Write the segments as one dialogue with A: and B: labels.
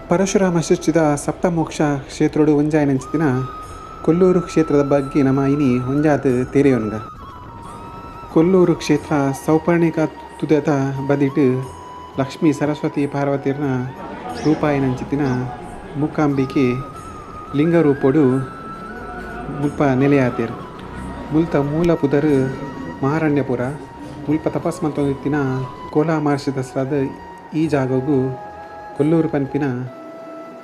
A: ಪರಶುರಾಮ ಸೃಷ್ಟಿದ ಸಪ್ತಮೋಕ್ಷ ಕ್ಷೇತ್ರೋಡು ಒಂಜಾಯನಂಚಿತ್ತಿನ ಕೊಲ್ಲೂರು ಕ್ಷೇತ್ರದ ಬಗ್ಗೆ ನಮ್ಮ ಇನಿ ಒಂಜಾತ್ ತೆರೆಯೋನ್ಗ. ಕೊಲ್ಲೂರು ಕ್ಷೇತ್ರ ಸೌಪರ್ಣಿಕ ತುದತ ಬದಿಟ್ ಲಕ್ಷ್ಮೀ ಸರಸ್ವತಿ ಪಾರ್ವತಿಯರ್ನ ರೂಪಾಯನಂಚಿತ್ತಿನ ಮೂಕಾಂಬಿಕೆ ಲಿಂಗರೂಪೋಡು ಮುಲ್ಪ ನೆಲೆಯಾತೆರ್. ಮುಲ್ತ ಮೂಲ ಪುದರ್ ಮಹಾರಣ್ಯಪುರ ಮುಲ್ಪ ತಪಸ್ ಮಂತೊಂದಿತ್ತಿನ ಕೋಲಾ ಮಾರ್ಷ ದಸರಾದ ಈ ಜಾಗಗೂ ಕೊಲ್ಲೂರು ಪನ್ಪಿನ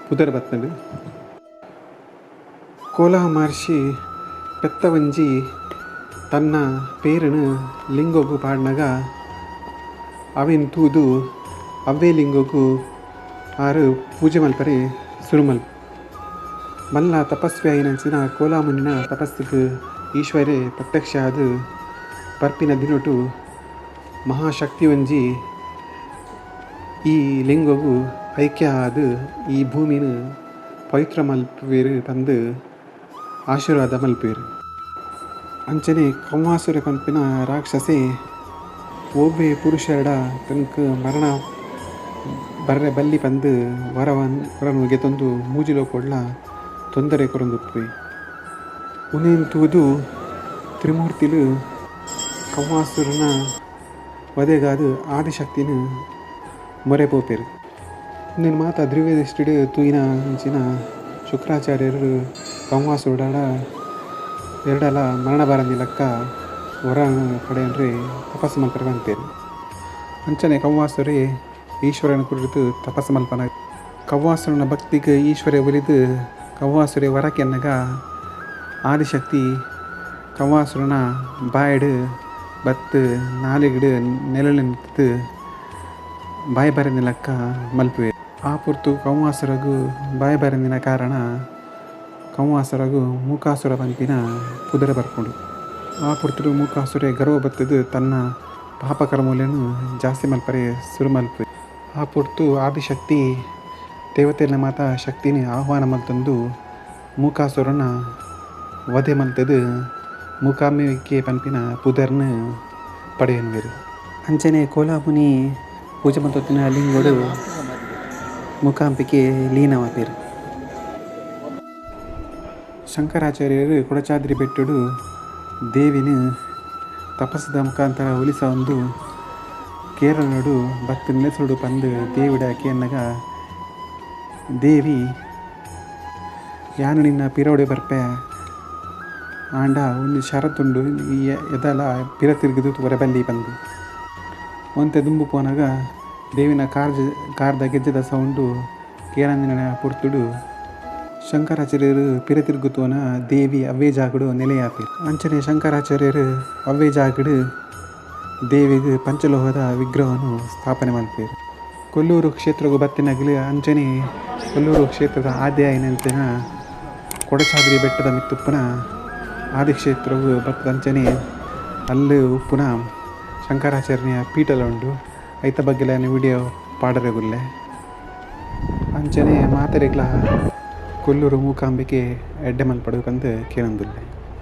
A: ಪುದರ್ ಬತ್ತಂಡು. ಕೋಲಾ ಮಹರ್ಷಿ ಪೆತ್ತ ಒಂಜಿ ತನ್ನ ಪೇರನು ಲಿಂಗೊಗು ಪಾಡ್ನಗ ಅವೆನ್ ತೂದು ಅವ್ವೇ ಲಿಂಗೊಗು ಆರು ಪೂಜೆ ಮಲ್ಪರೆ ಸುರುಮಲ್ ಮಲ್ಲ ತಪಸ್ವಿ ಆಯಿನಂಚಿನ ಕೋಲಾ ಮುನಿನ ತಪಸ್ಸಿಗೆ ಈಶ್ವರೇ ಪ್ರತ್ಯಕ್ಷ ಆದು ಪರ್ಪಿನ ದಿನೊಟು ಮಹಾಶಕ್ತಿ ಒಂಜಿ ಈ ಲಿಂಗೊಗು ಐಕ್ಯ ಆದು ಈ ಭೂಮಿನ ಪವಿತ್ರ ಮಲ್ಪುವೆರು ಬಂದು ಆಶೀರ್ವಾದ ಮಲ್ಪುವೆರು. ಅಂಚನೆ ಕವ್ವಾಸುರ ಪಂಪಿನ ರಾಕ್ಷಸೆ ಒವ್ವೆ ಪುರುಷರಡ ತನಕ ಮರಣ ಬರ್ರೆ ಬಲ್ಲಿ ಬಂದು ವರನು ಗೆತೊಂದು ಮೂಜಿಲೋ ಕೊಡ್ಲ ತೊಂದರೆ ಕೊರೊಂದುಪ್ಪೆ. ಉನೇನ್ ತೂದು ತ್ರಿಮೂರ್ತಿಲು ಕವ್ವಾಸುರನ ವಧೆಗಾದು ಆದಿಶಕ್ತಿನ ಮೊರೆ ಪೋಪೆರು. ಇಂದಿನ ಮಾತ ದ್ರಿವ್ಯದೃಷ್ಟಿಡು ತೂಯಿನ ಅಂಚಿನ ಶುಕ್ರಾಚಾರ್ಯರು ಕವ್ವಾಸುರಡ ಎರಡಲ ಮರಣ ಬರಂದಿಲಕ್ಕ ಹೊರ ಕಡೆಯನ್ರಿ ತಪಸ್ಸು ಮಲ್ಪರೆ ಬಂತೇರು. ಅಂಚನೆ ಕವ್ವಾಸುರೆ ಈಶ್ವರನ ಕುರಿತು ತಪಸ್ಸು ಮಲ್ಪನ ಕವ್ವಾಸುರನ ಭಕ್ತಿಗೆ ಈಶ್ವರ ಒಲಿದು ಕವ್ವಾಸುರೆ ವರಕ್ಕೆನ್ನಗ ಆದಿಶಕ್ತಿ ಕವ್ವಾಸುರನ ಬಾಯಡು ಬತ್ತು ನಾಲಿಗಿಡು ನೆಲನಿಂತು ಬಾಯಿ ಬರಂದಿಲಕ್ಕ ಮಲ್ಪುವೆ. ಆ ಪುರ್ತು ಕವ್ವಾಸುರಗು ಬಾಯಿ ಬರಂದಿನ ಕಾರಣ ಕವ್ವಾಸುರಗು ಮೂಕಾಸುರ ಪಂಪಿನ ಪುದರ ಬರ್ಕೊಂಡು ಆ ಪುರ್ತುಡು ಮೂಕಾಸುರೆ ಗರ್ವ ಬತ್ತದು ತನ್ನ ಪಾಪಕರ್ಮೂಲೆಯನ್ನು ಜಾಸ್ತಿ ಮಲ್ಪರೆ ಸುರು ಮಲ್ಪುವೆ. ಆ ಪುರ್ತು ಆದಿಶಕ್ತಿ ದೇವತೆಯ ಮಾತ ಶಕ್ತಿನಿ ಆಹ್ವಾನ ಮಲ್ತಂದು ಮೂಕಾಸುರನ ವಧೆ ಮಲ್ತದು ಮೂಕಾಂಬಿಕೆ ಪಂಪಿನ ಪುದರ್ನ ಪಡೆಯನ್ವೇರು. ಅಂಚನೆ ಕೋಲಾಮುನಿ ಪೂಜೆ ಮಂತೊತ್ತಿನ ಲಿಂಗೋಡು ಮೂಕಾಂಬಿಕೆ ಲೀನವಾಪೇರು. ಶಂಕರಾಚಾರ್ಯರು ಕೊಡಚಾದ್ರಿ ಬೆಟ್ಟುಡು ದೇವಿನ ತಪಸ್ಸದ ಮುಖಾಂತರ ಒಲಿಸ ಒಂದು ಕೇರಳಡು ಭಕ್ತ ನೆಲೆಸುಡು ಪಂದು ದೇವಿಡ ಕೇನ್ನಗ ದೇವಿ ಯಾನು ನಿನ್ನ ಪಿರೋಡೆ ಬರ್ಪೆ ಆಂಡ ಒಂದು ಷರತ್ತುಂಡು ಈ ಎದಲ ಪಿರ ತಿರುಗಿದು ಹೊರಬಲ್ಲಿ ಬಂದು ಒಂತೆ ದುಂಬು ಪೋನಾಗ ದೇವಿನ ಕಾರ್ದ ಗೆಜ್ಜೆದ ಸೌಂಡು ಕೇರಂದಿನ ಪುರ್ತುಡು ಶಂಕರಾಚಾರ್ಯರು ಪಿರ ತಿರುಗುತೋನ ದೇವಿ ಅವ್ವೇ ಜಾಗಡು ನೆಲೆಯಾಪೇರು. ಅಂಚನೆ ಶಂಕರಾಚಾರ್ಯರು ಅವ್ವೇ ಜಾಗಡು ದೇವಿಗೆ ಪಂಚಲೋಹದ ವಿಗ್ರಹವನ್ನು ಸ್ಥಾಪನೆ ಮಲ್ಪೇರು. ಕೊಲ್ಲೂರು ಕ್ಷೇತ್ರಗೂ ಬತ್ತಿನಗಲಿ ಅಂಚನೆ ಕೊಲ್ಲೂರು ಕ್ಷೇತ್ರದ ಆದ್ಯ ಏನಂತಿನ ಕೊಡಚಾದ್ರಿ ಬೆಟ್ಟದ ಮಿತ್ತುಪ್ಪನ ಆದಿಕ್ಷೇತ್ರವು ಬತ್ತದ ಅಂಚನೆ ಅಲ್ಲಿ ಉಪ್ಪುನ ಶಂಕರಾಚಾರ್ಯ ಪೀಠಲ ಉಂಡು ಐತ ಬಗ್ಗೆಲ ವಿಡಿಯೋ ಪಾಡರೆಗುಲ್ಲೆ. ಅಂಚನೆ ಮಾತೆರೆಗ್ಲ ಕೊಲ್ಲೂರು ಮೂಕಾಂಬಿಕೆ ಎಡ್ಡೆ ಮಲ್ಪಡು ಬಂದು ಕೇಳಂದುಲ್ಲೆ.